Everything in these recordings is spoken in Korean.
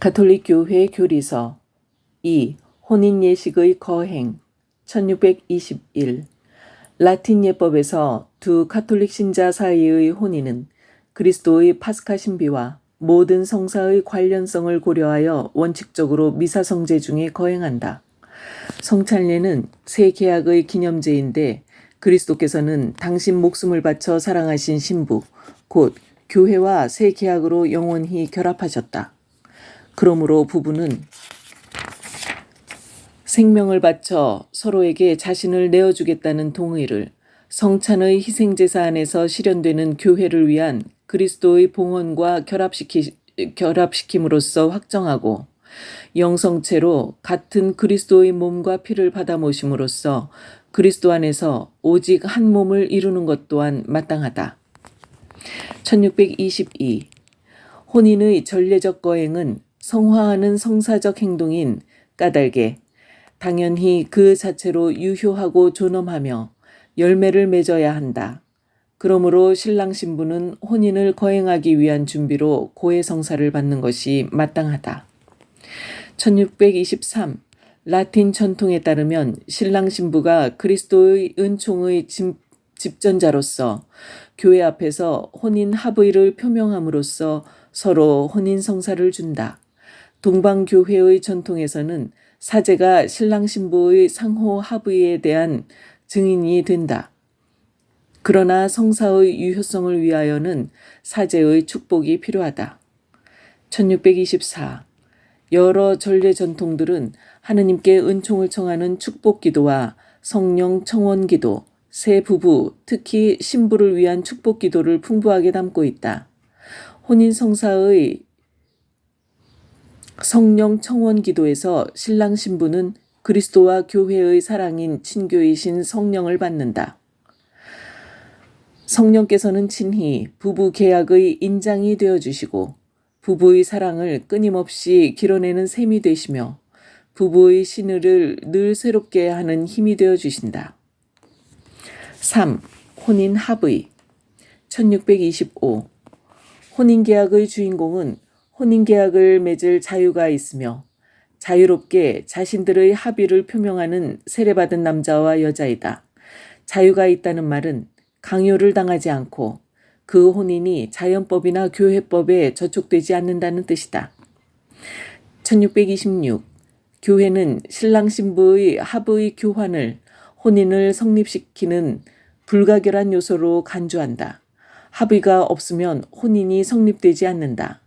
가톨릭 교회 교리서 2. 혼인 예식의 거행 1621 라틴 예법에서 두 가톨릭 신자 사이의 혼인은 그리스도의 파스카 신비와 모든 성사의 관련성을 고려하여 원칙적으로 미사 성제 중에 거행한다. 성찬례는 새 계약의 기념제인데 그리스도께서는 당신 목숨을 바쳐 사랑하신 신부, 곧 교회와 새 계약으로 영원히 결합하셨다. 그러므로 부부는 생명을 바쳐 서로에게 자신을 내어주겠다는 동의를 성찬의 희생제사 안에서 실현되는 교회를 위한 그리스도의 봉헌과 결합시킴으로써 확정하고 영성체로 같은 그리스도의 몸과 피를 받아 모심으로써 그리스도 안에서 오직 한 몸을 이루는 것 또한 마땅하다. 1622 혼인의 전례적 거행은 성화하는 성사적 행동인 까닭에 당연히 그 자체로 유효하고 존엄하며 열매를 맺어야 한다. 그러므로 신랑 신부는 혼인을 거행하기 위한 준비로 고해성사를 받는 것이 마땅하다. 1623 라틴 전통에 따르면 신랑 신부가 그리스도의 은총의 집전자로서 교회 앞에서 혼인 합의를 표명함으로써 서로 혼인 성사를 준다. 동방교회의 전통에서는 사제가 신랑 신부의 상호 합의에 대한 증인이 된다. 그러나 성사의 유효성을 위하여는 사제의 축복이 필요하다. 1624 여러 전례 전통들은 하느님께 은총을 청하는 축복 기도와 성령 청원 기도, 새 부부, 특히 신부를 위한 축복 기도를 풍부하게 담고 있다. 혼인 성사의 성령 청원 기도에서 신랑 신부는 그리스도와 교회의 사랑인 친교이신 성령을 받는다. 성령께서는 친히 부부 계약의 인장이 되어주시고 부부의 사랑을 끊임없이 길어내는 셈이 되시며 부부의 신의를 늘 새롭게 하는 힘이 되어주신다. 3. 혼인 합의 1625 혼인계약의 주인공은 혼인계약을 맺을 자유가 있으며 자유롭게 자신들의 합의를 표명하는 세례받은 남자와 여자이다. 자유가 있다는 말은 강요를 당하지 않고 그 혼인이 자연법이나 교회법에 저촉되지 않는다는 뜻이다. 1626 교회는 신랑 신부의 합의 교환을 혼인을 성립시키는 불가결한 요소로 간주한다. 합의가 없으면 혼인이 성립되지 않는다.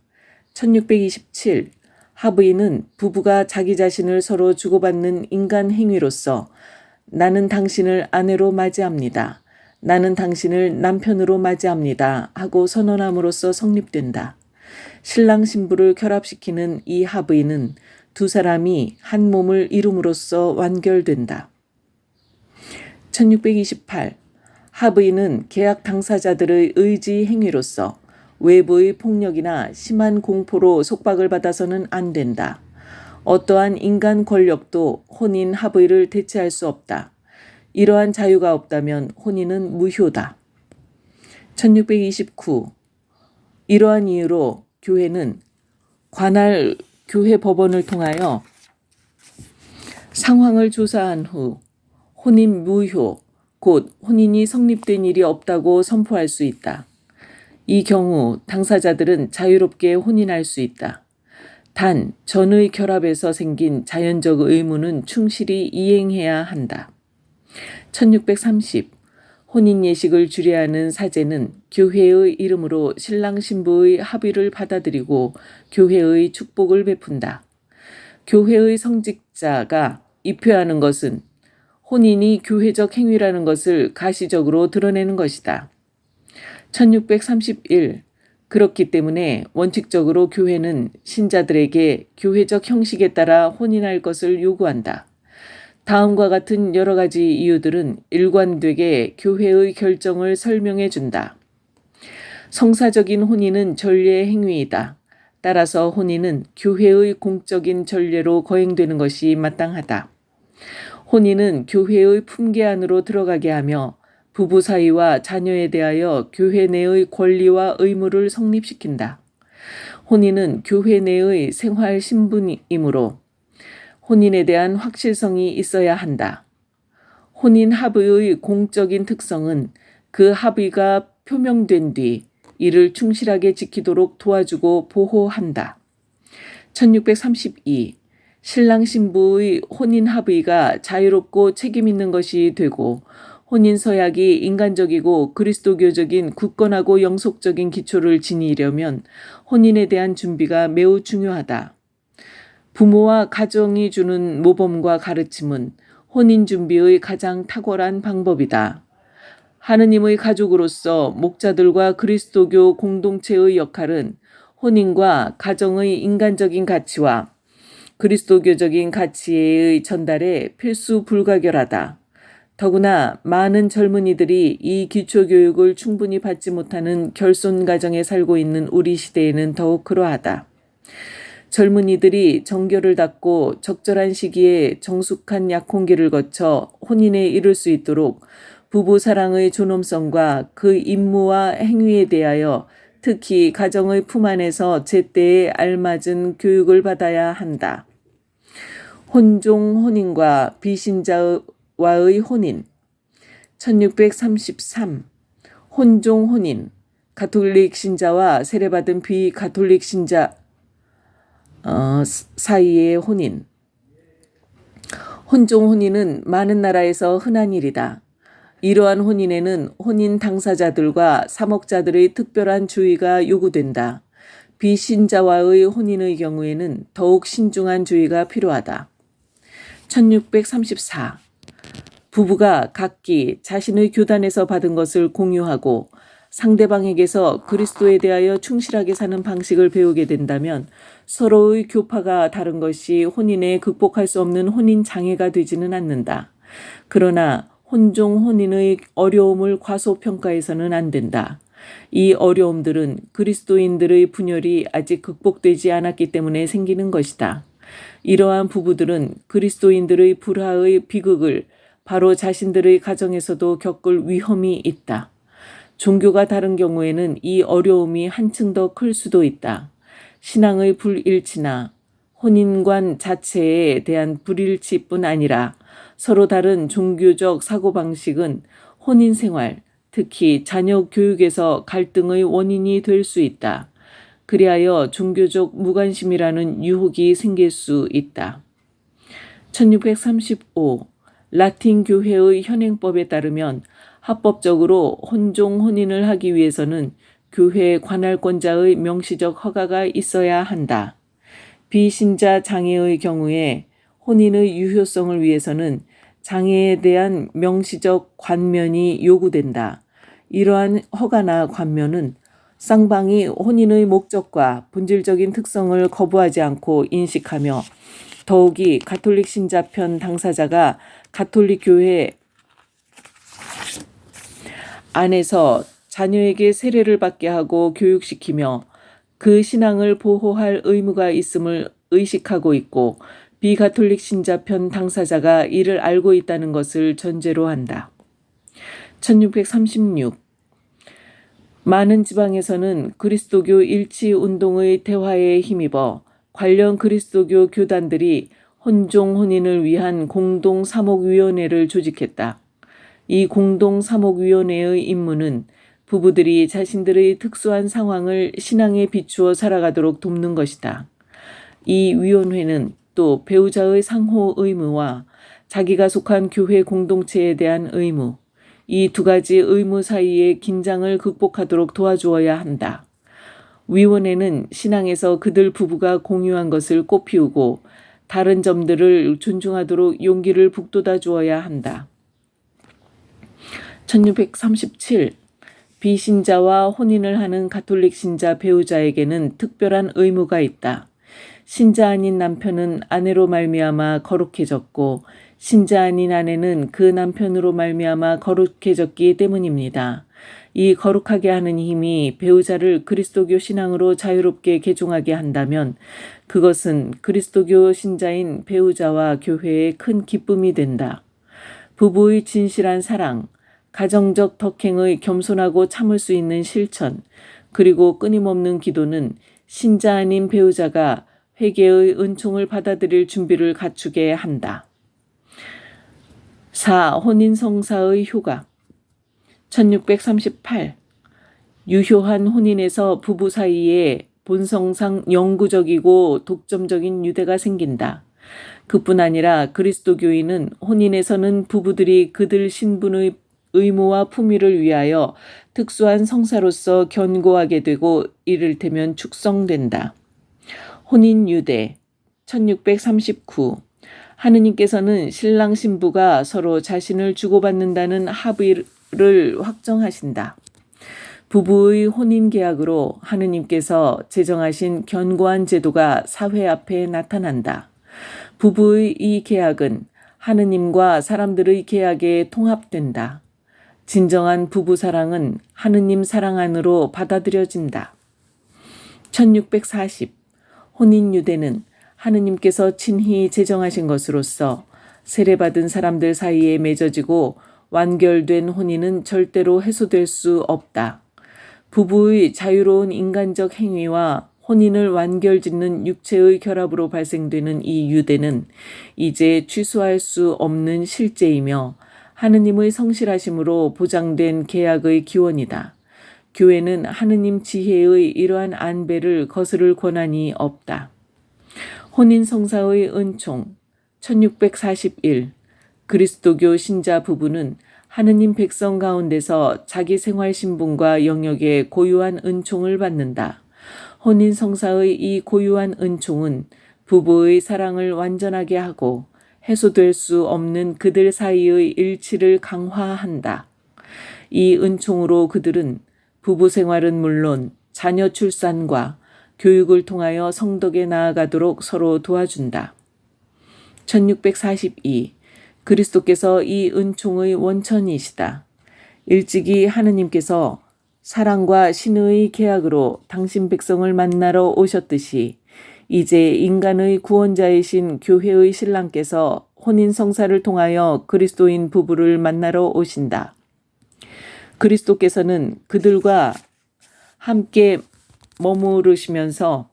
1627 합의는 부부가 자기 자신을 서로 주고받는 인간 행위로서 나는 당신을 아내로 맞이합니다. 나는 당신을 남편으로 맞이합니다. 하고 선언함으로써 성립된다. 신랑 신부를 결합시키는 이 합의는 두 사람이 한 몸을 이룸으로써 완결된다. 1628 합의는 계약 당사자들의 의지 행위로서 외부의 폭력이나 심한 공포로 속박을 받아서는 안 된다. 어떠한 인간 권력도 혼인 합의를 대체할 수 없다. 이러한 자유가 없다면 혼인은 무효다. 1629 이러한 이유로 교회는 관할 교회 법원을 통하여 상황을 조사한 후 혼인 무효, 곧 혼인이 성립된 일이 없다고 선포할 수 있다. 이 경우 당사자들은 자유롭게 혼인할 수 있다. 단 전의 결합에서 생긴 자연적 의무는 충실히 이행해야 한다. 1630 혼인 예식을 주례하는 사제는 교회의 이름으로 신랑 신부의 합의를 받아들이고 교회의 축복을 베푼다. 교회의 성직자가 입회하는 것은 혼인이 교회적 행위라는 것을 가시적으로 드러내는 것이다. 1631 그렇기 때문에 원칙적으로 교회는 신자들에게 교회적 형식에 따라 혼인할 것을 요구한다. 다음과 같은 여러 가지 이유들은 일관되게 교회의 결정을 설명해 준다. 성사적인 혼인은 전례의 행위이다. 따라서 혼인은 교회의 공적인 전례로 거행되는 것이 마땅하다. 혼인은 교회의 품계 안으로 들어가게 하며 부부 사이와 자녀에 대하여 교회 내의 권리와 의무를 성립시킨다. 혼인은 교회 내의 생활 신분이므로 혼인에 대한 확실성이 있어야 한다. 혼인 합의의 공적인 특성은 그 합의가 표명된 뒤 이를 충실하게 지키도록 도와주고 보호한다. 1632. 신랑 신부의 혼인 합의가 자유롭고 책임 있는 것이 되고 혼인 서약이 인간적이고 그리스도교적인 굳건하고 영속적인 기초를 지니려면 혼인에 대한 준비가 매우 중요하다. 부모와 가정이 주는 모범과 가르침은 혼인 준비의 가장 탁월한 방법이다. 하느님의 가족으로서 목자들과 그리스도교 공동체의 역할은 혼인과 가정의 인간적인 가치와 그리스도교적인 가치의 전달에 필수 불가결하다. 더구나 많은 젊은이들이 이 기초교육을 충분히 받지 못하는 결손 가정에 살고 있는 우리 시대에는 더욱 그러하다. 젊은이들이 정결을 닦고 적절한 시기에 정숙한 약혼기를 거쳐 혼인에 이를 수 있도록 부부 사랑의 존엄성과 그 임무와 행위에 대하여 특히 가정의 품 안에서 제때에 알맞은 교육을 받아야 한다. 혼종 혼인과 비신자와의 혼인. 1633. 혼종 혼인. 가톨릭 신자와 세례받은 비가톨릭 신자 사이의 혼인. 혼종 혼인은 많은 나라에서 흔한 일이다. 이러한 혼인에는 혼인 당사자들과 사목자들의 특별한 주의가 요구된다. 비신자와의 혼인의 경우에는 더욱 신중한 주의가 필요하다. 1634. 부부가 각기 자신의 교단에서 받은 것을 공유하고 상대방에게서 그리스도에 대하여 충실하게 사는 방식을 배우게 된다면 서로의 교파가 다른 것이 혼인에 극복할 수 없는 혼인 장애가 되지는 않는다. 그러나 혼종 혼인의 어려움을 과소평가해서는 안 된다. 이 어려움들은 그리스도인들의 분열이 아직 극복되지 않았기 때문에 생기는 것이다. 이러한 부부들은 그리스도인들의 불화의 비극을 바로 자신들의 가정에서도 겪을 위험이 있다. 종교가 다른 경우에는 이 어려움이 한층 더 클 수도 있다. 신앙의 불일치나 혼인관 자체에 대한 불일치뿐 아니라 서로 다른 종교적 사고방식은 혼인 생활, 특히 자녀 교육에서 갈등의 원인이 될 수 있다. 그리하여 종교적 무관심이라는 유혹이 생길 수 있다. 1635. 라틴 교회의 현행법에 따르면 합법적으로 혼종 혼인을 하기 위해서는 교회 관할권자의 명시적 허가가 있어야 한다. 비신자 장애의 경우에 혼인의 유효성을 위해서는 장애에 대한 명시적 관면이 요구된다. 이러한 허가나 관면은 쌍방이 혼인의 목적과 본질적인 특성을 거부하지 않고 인식하며 더욱이 가톨릭 신자편 당사자가 가톨릭 교회 안에서 자녀에게 세례를 받게 하고 교육시키며 그 신앙을 보호할 의무가 있음을 의식하고 있고 비가톨릭 신자편 당사자가 이를 알고 있다는 것을 전제로 한다. 1636. 많은 지방에서는 그리스도교 일치 운동의 대화에 힘입어 관련 그리스도교 교단들이 혼종 혼인을 위한 공동 사목위원회를 조직했다. 이 공동 사목위원회의 임무는 부부들이 자신들의 특수한 상황을 신앙에 비추어 살아가도록 돕는 것이다. 이 위원회는 또 배우자의 상호 의무와 자기가 속한 교회 공동체에 대한 의무, 이 두 가지 의무 사이의 긴장을 극복하도록 도와주어야 한다. 위원회는 신앙에서 그들 부부가 공유한 것을 꽃피우고 다른 점들을 존중하도록 용기를 북돋아 주어야 한다. 1637. 비신자와 혼인을 하는 가톨릭 신자 배우자에게는 특별한 의무가 있다. 신자 아닌 남편은 아내로 말미암아 거룩해졌고 신자 아닌 아내는 그 남편으로 말미암아 거룩해졌기 때문입니다. 이 거룩하게 하는 힘이 배우자를 그리스도교 신앙으로 자유롭게 개종하게 한다면 그것은 그리스도교 신자인 배우자와 교회의 큰 기쁨이 된다. 부부의 진실한 사랑, 가정적 덕행의 겸손하고 참을 수 있는 실천, 그리고 끊임없는 기도는 신자 아닌 배우자가 회개의 은총을 받아들일 준비를 갖추게 한다. 4. 혼인성사의 효과 1638. 유효한 혼인에서 부부 사이에 본성상 영구적이고 독점적인 유대가 생긴다. 그뿐 아니라 그리스도교인은 혼인에서는 부부들이 그들 신분의 의무와 품위를 위하여 특수한 성사로서 견고하게 되고 이를테면 축성된다. 혼인 유대 1639. 하느님께서는 신랑 신부가 서로 자신을 주고받는다는 합의를 확정하신다. 부부의 혼인 계약으로 하느님께서 제정하신 견고한 제도가 사회 앞에 나타난다. 부부의 이 계약은 하느님과 사람들의 계약에 통합된다. 진정한 부부 사랑은 하느님 사랑 안으로 받아들여진다. 1640. 혼인 유대는 하느님께서 친히 제정하신 것으로서 세례받은 사람들 사이에 맺어지고 완결된 혼인은 절대로 해소될 수 없다. 부부의 자유로운 인간적 행위와 혼인을 완결짓는 육체의 결합으로 발생되는 이 유대는 이제 취소할 수 없는 실제이며 하느님의 성실하심으로 보장된 계약의 기원이다. 교회는 하느님 지혜의 이러한 안배를 거스를 권한이 없다. 혼인성사의 은총 1641. 그리스도교 신자 부부는 하느님 백성 가운데서 자기 생활 신분과 영역에 고유한 은총을 받는다. 혼인성사의 이 고유한 은총은 부부의 사랑을 완전하게 하고 해소될 수 없는 그들 사이의 일치를 강화한다. 이 은총으로 그들은 부부 생활은 물론 자녀 출산과 교육을 통하여 성덕에 나아가도록 서로 도와준다. 1642. 그리스도께서 이 은총의 원천이시다. 일찍이 하느님께서 사랑과 신의 계약으로 당신 백성을 만나러 오셨듯이 이제 인간의 구원자이신 교회의 신랑께서 혼인성사를 통하여 그리스도인 부부를 만나러 오신다. 그리스도께서는 그들과 함께 머무르시면서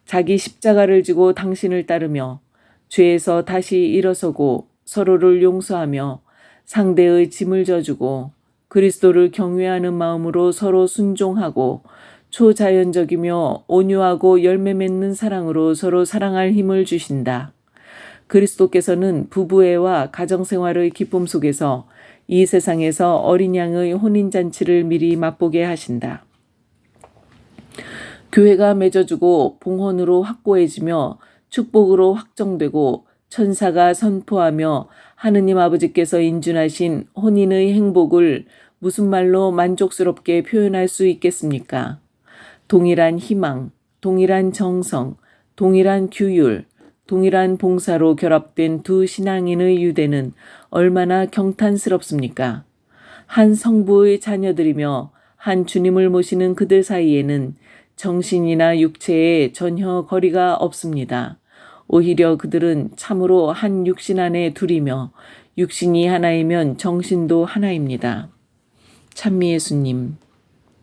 자기 십자가를 지고 당신을 따르며 죄에서 다시 일어서고 서로를 용서하며 상대의 짐을 져주고 그리스도를 경외하는 마음으로 서로 순종하고 초자연적이며 온유하고 열매 맺는 사랑으로 서로 사랑할 힘을 주신다. 그리스도께서는 부부애와 가정생활의 기쁨 속에서 이 세상에서 어린 양의 혼인잔치를 미리 맛보게 하신다. 교회가 맺어주고 봉헌으로 확고해지며 축복으로 확정되고 천사가 선포하며 하느님 아버지께서 인준하신 혼인의 행복을 무슨 말로 만족스럽게 표현할 수 있겠습니까? 동일한 희망, 동일한 정성, 동일한 규율, 동일한 봉사로 결합된 두 신앙인의 유대는 얼마나 경탄스럽습니까? 한 성부의 자녀들이며 한 주님을 모시는 그들 사이에는 정신이나 육체에 전혀 거리가 없습니다. 오히려 그들은 참으로 한 육신 안에 둘이며 육신이 하나이면 정신도 하나입니다. 찬미 예수님.